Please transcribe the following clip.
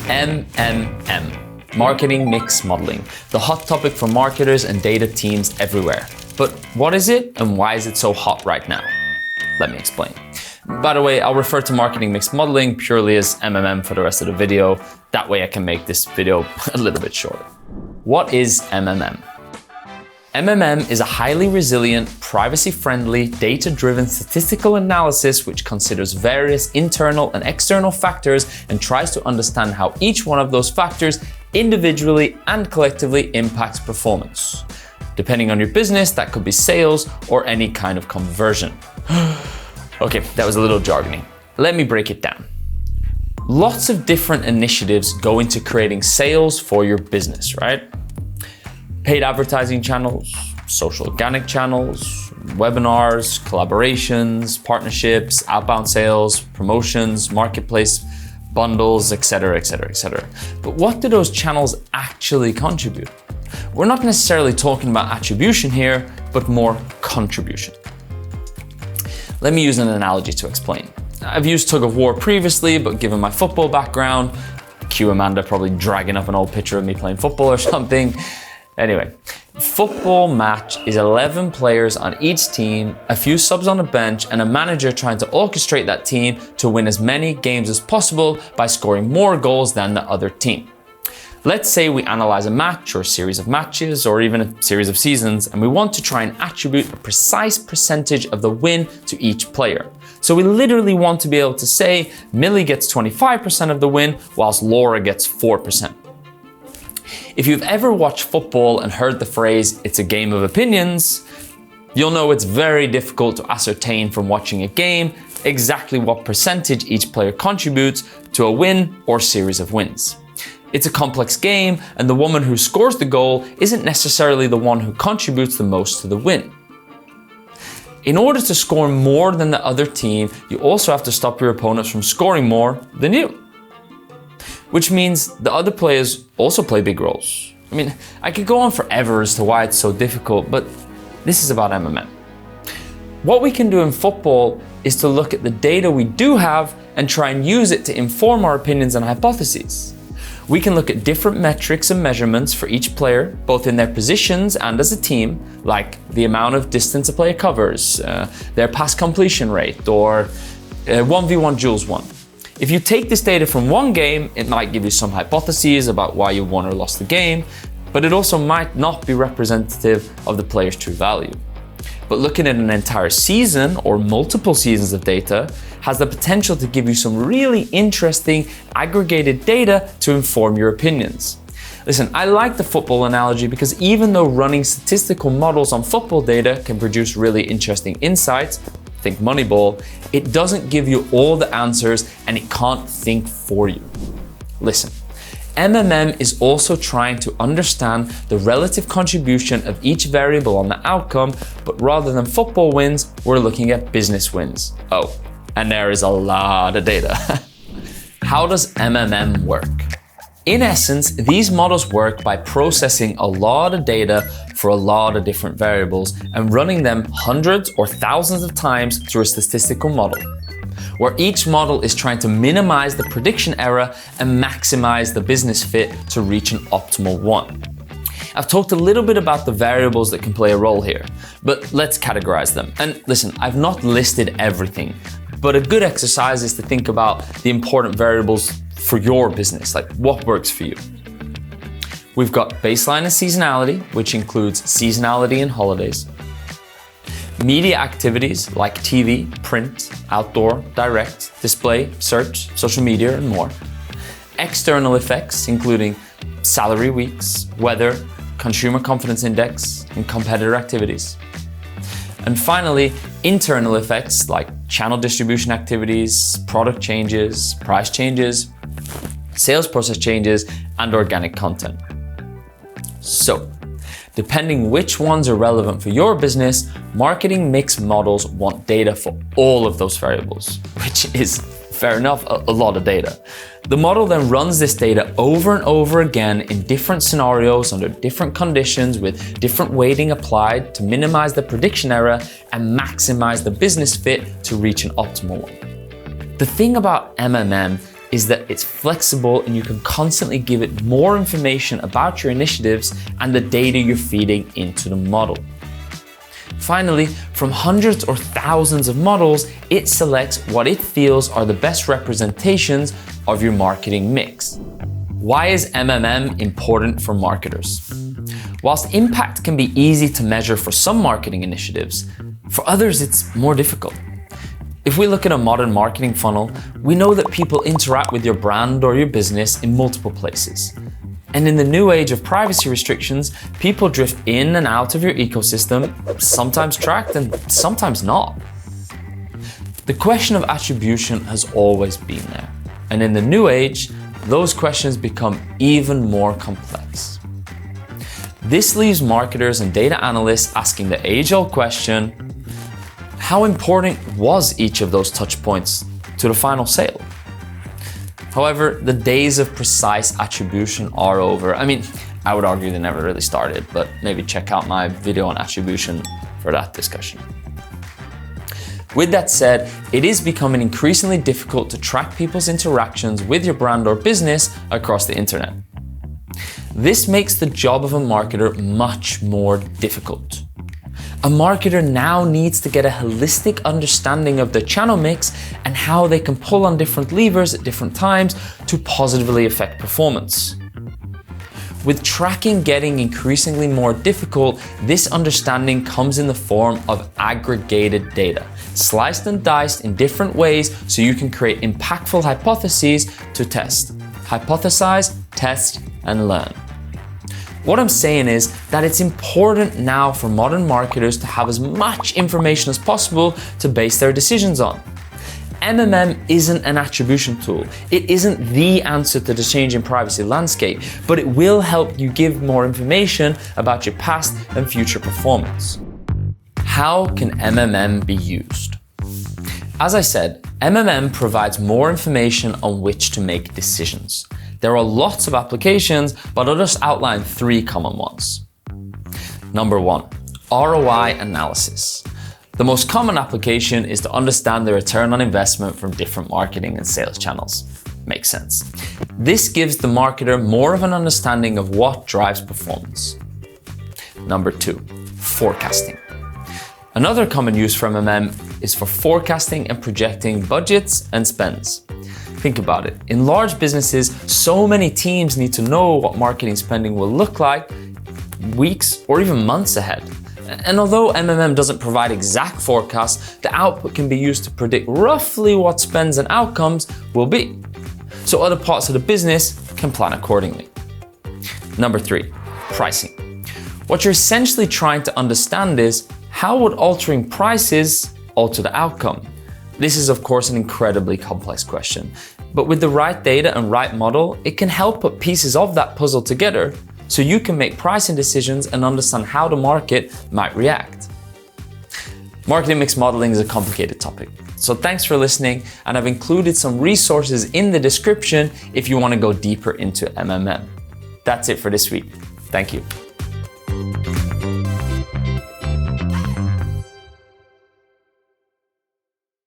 MMM, Marketing Mix Modeling, the hot topic for marketers and data teams everywhere. But what is it and why is it so hot right now? Let me explain. By the way, I'll refer to Marketing Mix Modeling purely as MMM for the rest of the video. That way I can make this video a little bit shorter. What is MMM? MMM is a highly resilient, privacy-friendly, data-driven statistical analysis which considers various internal and external factors and tries to understand how each one of those factors individually and collectively impacts performance. Depending on your business, that could be sales or any kind of conversion. Okay, that was a little jargony. Let me break it down. Lots of different initiatives go into creating sales for your business, right? Paid advertising channels, social organic channels, webinars, collaborations, partnerships, outbound sales, promotions, marketplace bundles, etc., etc., etc. But what do those channels actually contribute? We're not necessarily talking about attribution here, but more contribution. Let me use an analogy to explain. I've used tug of war previously, but given my football background, cue Amanda probably dragging up an old picture of me playing football or something. Anyway, football match is 11 players on each team, a few subs on the bench, and a manager trying to orchestrate that team to win as many games as possible by scoring more goals than the other team. Let's say we analyze a match or a series of matches or even a series of seasons, and we want to try and attribute a precise percentage of the win to each player. So we literally want to be able to say Millie gets 25% of the win whilst Laura gets 4%. If you've ever watched football and heard the phrase, "it's a game of opinions," you'll know it's very difficult to ascertain from watching a game exactly what percentage each player contributes to a win or series of wins. It's a complex game, and the woman who scores the goal isn't necessarily the one who contributes the most to the win. In order to score more than the other team, you also have to stop your opponents from scoring more than you. Which means the other players also play big roles. I mean, I could go on forever as to why it's so difficult, but this is about MMM. What we can do in football is to look at the data we do have and try and use it to inform our opinions and hypotheses. We can look at different metrics and measurements for each player, both in their positions and as a team, like the amount of distance a player covers, their pass completion rate, or 1v1 duels won. If you take this data from one game, it might give you some hypotheses about why you won or lost the game, but it also might not be representative of the player's true value. But looking at an entire season or multiple seasons of data has the potential to give you some really interesting aggregated data to inform your opinions. Listen, I like the football analogy because even though running statistical models on football data can produce really interesting insights, think Moneyball, it doesn't give you all the answers and it can't think for you. Listen, MMM is also trying to understand the relative contribution of each variable on the outcome, but rather than football wins, we're looking at business wins. Oh, and there is a lot of data. How does MMM work? In essence, these models work by processing a lot of data for a lot of different variables and running them hundreds or thousands of times through a statistical model, where each model is trying to minimize the prediction error and maximize the business fit to reach an optimal one. I've talked a little bit about the variables that can play a role here, but let's categorize them. And listen, I've not listed everything, but a good exercise is to think about the important variables for your business, like what works for you. We've got baseline and seasonality, which includes seasonality and holidays. Media activities like TV, print, outdoor, direct, display, search, social media, and more. External effects, including salary weeks, weather, consumer confidence index, and competitor activities. And finally, internal effects like channel distribution activities, product changes, price changes, sales process changes, and organic content. So, depending which ones are relevant for your business, marketing mix models want data for all of those variables, which is, fair enough, a lot of data. The model then runs this data over and over again in different scenarios under different conditions with different weighting applied to minimize the prediction error and maximize the business fit to reach an optimal one. The thing about MMM is that it's flexible and you can constantly give it more information about your initiatives and the data you're feeding into the model. Finally, from hundreds or thousands of models, it selects what it feels are the best representations of your marketing mix. Why is MMM important for marketers? Whilst impact can be easy to measure for some marketing initiatives, for others it's more difficult. If we look at a modern marketing funnel, we know that people interact with your brand or your business in multiple places. And in the new age of privacy restrictions, people drift in and out of your ecosystem, sometimes tracked and sometimes not. The question of attribution has always been there. And in the new age, those questions become even more complex. This leaves marketers and data analysts asking the age-old question, how important was each of those touch points to the final sale? However, the days of precise attribution are over. I mean, I would argue they never really started, but maybe check out my video on attribution for that discussion. With that said, it is becoming increasingly difficult to track people's interactions with your brand or business across the internet. This makes the job of a marketer much more difficult. A marketer now needs to get a holistic understanding of the channel mix and how they can pull on different levers at different times to positively affect performance. With tracking getting increasingly more difficult, this understanding comes in the form of aggregated data, sliced and diced in different ways so you can create impactful hypotheses to test. Hypothesize, test, and learn. What I'm saying is that it's important now for modern marketers to have as much information as possible to base their decisions on. MMM isn't an attribution tool. It isn't the answer to the changing privacy landscape, but it will help you give more information about your past and future performance. How can MMM be used? As I said, MMM provides more information on which to make decisions. There are lots of applications, but I'll just outline 3 common ones. Number 1, ROI analysis. The most common application is to understand the return on investment from different marketing and sales channels. Makes sense. This gives the marketer more of an understanding of what drives performance. Number 2, forecasting. Another common use for MMM is for forecasting and projecting budgets and spends. Think about it. In large businesses, so many teams need to know what marketing spending will look like weeks or even months ahead. And although MMM doesn't provide exact forecasts, the output can be used to predict roughly what spends and outcomes will be, so other parts of the business can plan accordingly. Number 3, pricing. What you're essentially trying to understand is, how would altering prices alter the outcome? This is of course an incredibly complex question, but with the right data and right model, it can help put pieces of that puzzle together so you can make pricing decisions and understand how the market might react. Marketing mix modeling is a complicated topic, so thanks for listening, and I've included some resources in the description if you want to go deeper into MMM. That's it for this week. Thank you.